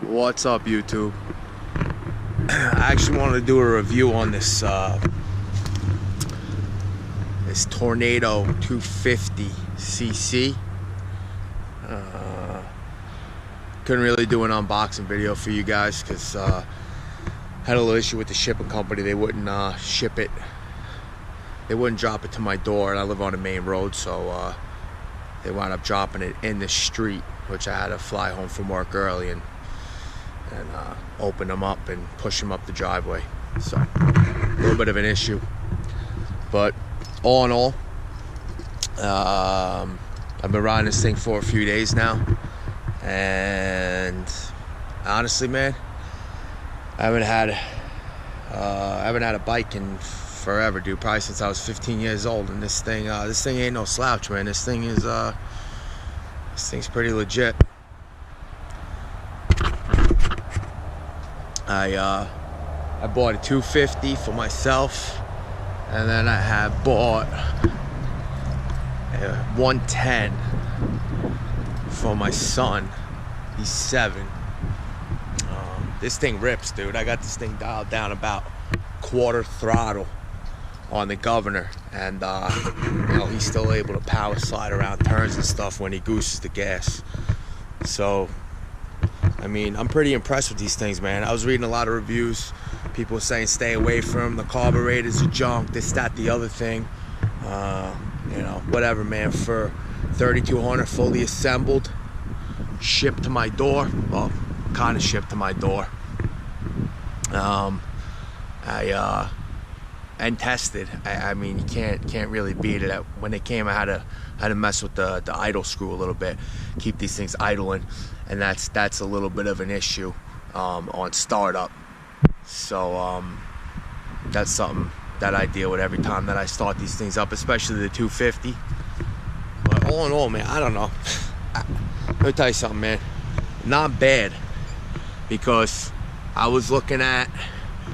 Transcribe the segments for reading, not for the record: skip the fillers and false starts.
What's up, YouTube? I actually wanted to do a review on this this Tornado 250cc. Couldn't really do an unboxing video for you guys because had a little issue with the shipping company. They wouldn't ship it. They wouldn't drop it to my door, and I live on a main road, so they wound up dropping it in the street, which I had to fly home from work early and open them up and push them up the driveway. So a little bit of an issue, but all in all, I've been riding this thing for a few days now, and honestly, man, I haven't had a bike in forever, dude. Probably since I was 15 years old, and this thing ain't no slouch, man. This thing's pretty legit. I bought a 250 for myself, and then I have bought a 110 for my son. He's 7. This thing rips, dude. I got this thing dialed down about quarter throttle on the governor, and you know, he's still able to power slide around turns and stuff when he gooses the gas. So I mean, I'm pretty impressed with these things, man. I was reading a lot of reviews. People saying stay away from them. The carburetors are junk, this, that, the other thing. You know, whatever, man. For $3,200 fully assembled, shipped to my door. Well, kind of shipped to my door. And tested. I mean, you can't really beat it. When they came, I had to mess with the idle screw a little bit, keep these things idling, and that's a little bit of an issue on startup. So that's something that I deal with every time that I start these things up, especially the 250. But all in all, man, I don't know. Let me tell you something, man. Not bad, because I was looking at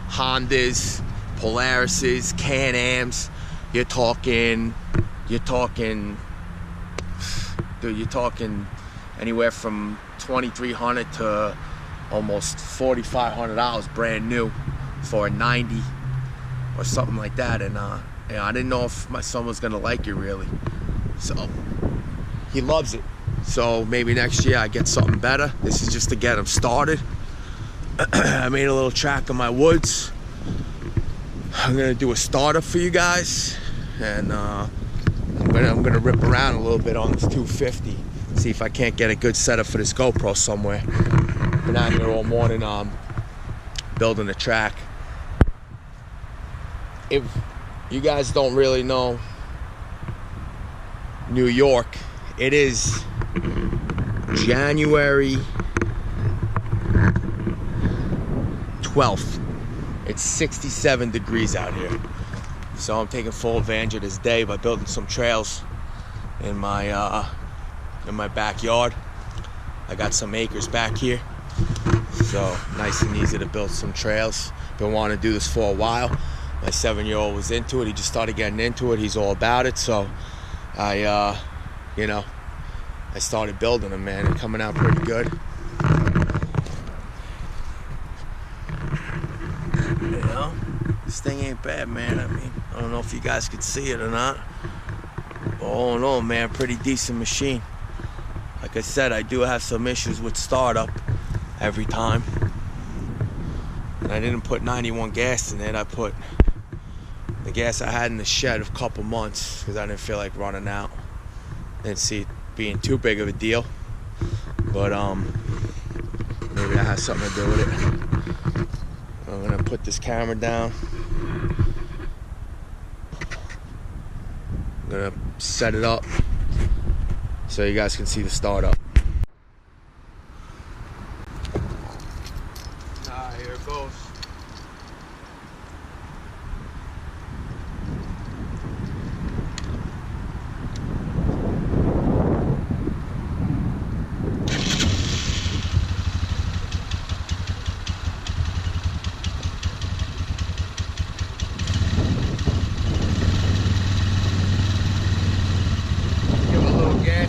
Hondas, Polarises, Can-Ams. You're talking anywhere from $2,300 to almost $4,500 brand new for a 90 or something like that. And you know, I didn't know if my son was gonna like it really. So he loves it. So maybe next year I get something better. This is just to get him started. I made a little track in my woods. I'm gonna do a startup for you guys, and I'm gonna rip around a little bit on this 250, see if I can't get a good setup for this GoPro somewhere. Been out here all morning building a track. If you guys don't really know New York, it is January 12th. It's 67 degrees out here, so I'm taking full advantage of this day by building some trails in my backyard. I got some acres back here, so nice and easy to build some trails. Been wanting to do this for a while. My 7-year-old was into it. He just started getting into it. He's all about it. So I started building them, man. They're coming out pretty good. You know, this thing ain't bad, man. I mean, I don't know if you guys could see it or not. But all in all, man, pretty decent machine. Like I said, I do have some issues with startup every time. And I didn't put 91 gas in it. I put the gas I had in the shed a couple months because I didn't feel like running out. Didn't see it being too big of a deal. But maybe that has something to do with it. I'm gonna put this camera down. I'm gonna set it up so you guys can see the startup. Alright, here it goes.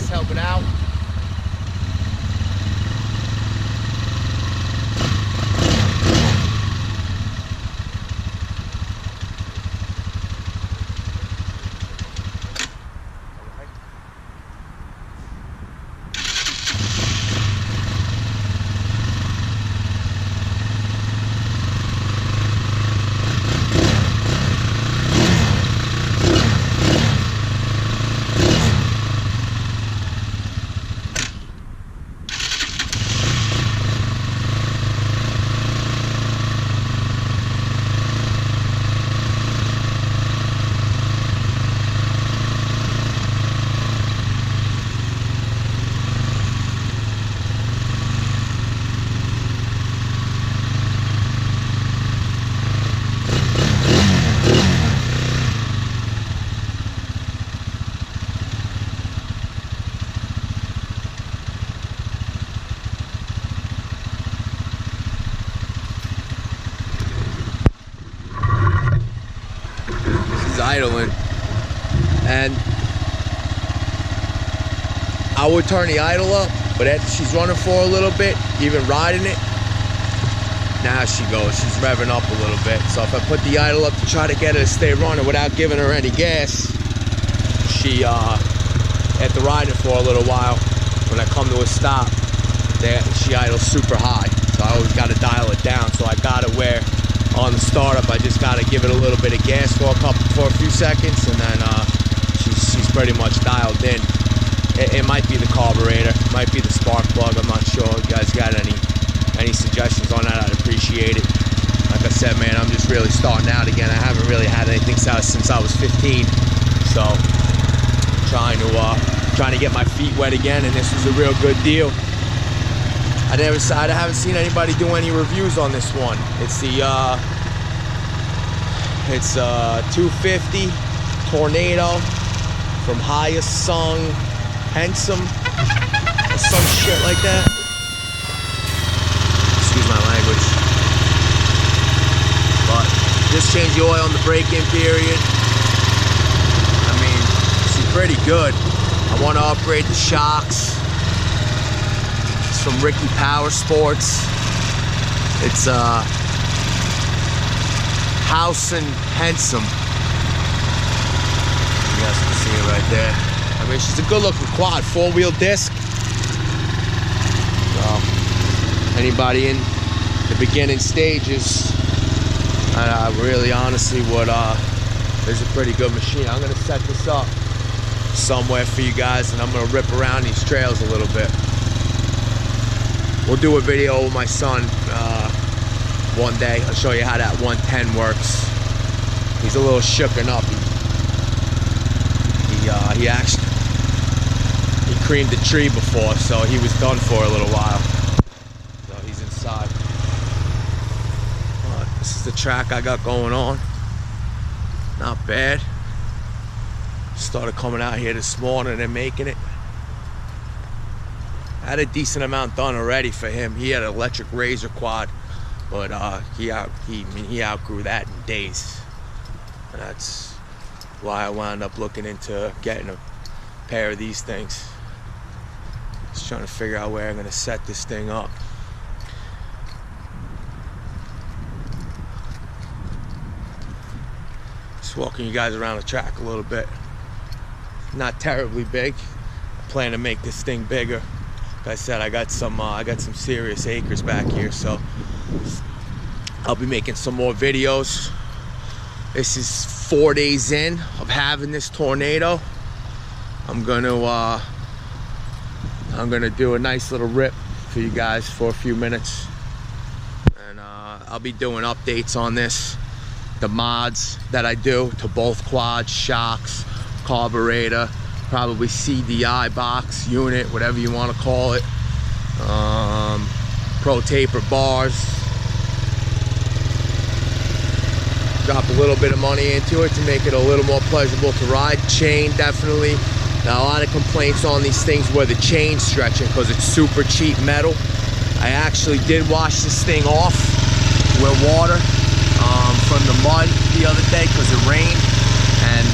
Helping out. and I would turn the idle up, but after she's running for a little bit, even riding it, now she goes, she's revving up a little bit. So if I put the idle up to try to get her to stay running without giving her any gas, she, after riding for a little while, when I come to a stop, she idles super high. So I always got to dial it down. So I got it where on the startup, I just got to give it a little bit of gas for a few seconds, and then she's pretty much dialed in. It might be the carburetor, it might be the spark plug, I'm not sure. If you guys got any suggestions on that, I'd appreciate it. Like I said, man, I'm just really starting out again. I haven't really had anything since I was 15. So trying to get my feet wet again, and this was a real good deal. I haven't seen anybody do any reviews on this one. It's the 250 Tornado from Highest Sung Handsome, or some shit like that. Excuse my language. But just change the oil in the break-in period. I mean, she's pretty good. I want to upgrade the shocks. It's from Ricky Power Sports. It's House and Handsome. You guys can see it right there. I mean, she's a good-looking quad, four-wheel disc. So, anybody in the beginning stages, I really honestly would, there's a pretty good machine. I'm gonna set this up somewhere for you guys, and I'm gonna rip around these trails a little bit. We'll do a video with my son one day. I'll show you how that 110 works. He's a little shooken up. He actually creamed the tree before, so he was done for a little while. So he's inside. This is the track I got going on. Not bad. Started coming out here this morning and making it. I had a decent amount done already for him. He had an electric razor quad, but he outgrew that in days. And that's why I wound up looking into getting a pair of these things. Just trying to figure out where I'm gonna set this thing up. Just walking you guys around the track a little bit. Not terribly big. I plan to make this thing bigger. Like I said, I got some serious acres back here, so I'll be making some more videos. This is 4 days in of having this Tornado. I'm gonna do a nice little rip for you guys for a few minutes, and I'll be doing updates on this, the mods that I do to both quads, shocks, carburetor, probably CDI box unit, whatever you want to call it, pro taper bars. Drop a little bit of money into it to make it a little more pleasurable to ride. Chain, definitely. Now, a lot of complaints on these things were the chain stretching because it's super cheap metal. I actually did wash this thing off with water from the mud the other day because it rained, and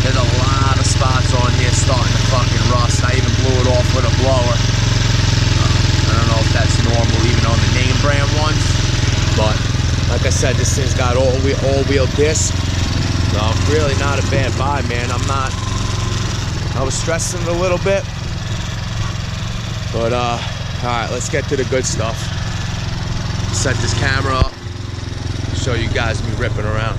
there's a lot of spots on here starting to fucking rust. I even blew it off with a blower. I don't know if that's normal even on the name brand ones, but like I said, this thing's got all-wheel disc. So really not a bad buy, man. I was stressing it a little bit, but all right, let's get to the good stuff. Set this camera up, show you guys me ripping around.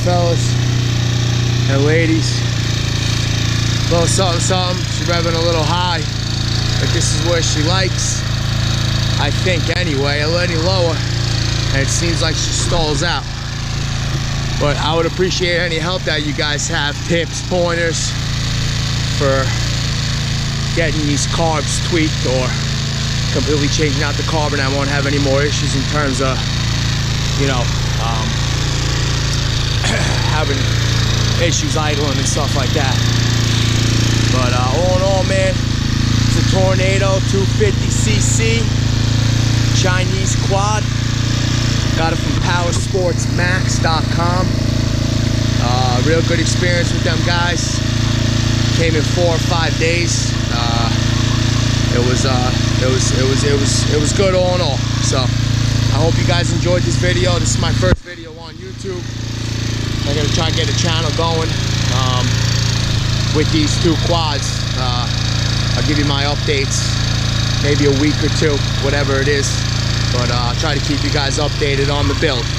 Fellas and ladies, little something something. She's revving a little high, but this is where she likes, I think anyway. A little lower and it seems like she stalls out, but I would appreciate any help that you guys have, tips, pointers for getting these carbs tweaked or completely changing out the carb, and I won't have any more issues in terms of, you know, having issues idling and stuff like that. But all in all, man, it's a Tornado 250cc Chinese quad. Got it from powersportsmax.com. Real good experience with them guys. Came in 4 or 5 days. It was good all in all. So I hope you guys enjoyed this video. This is my first video on YouTube. I'm gonna try and get a channel going with these 2 quads. I'll give you my updates, maybe a week or 2, whatever it is. But I'll try to keep you guys updated on the build.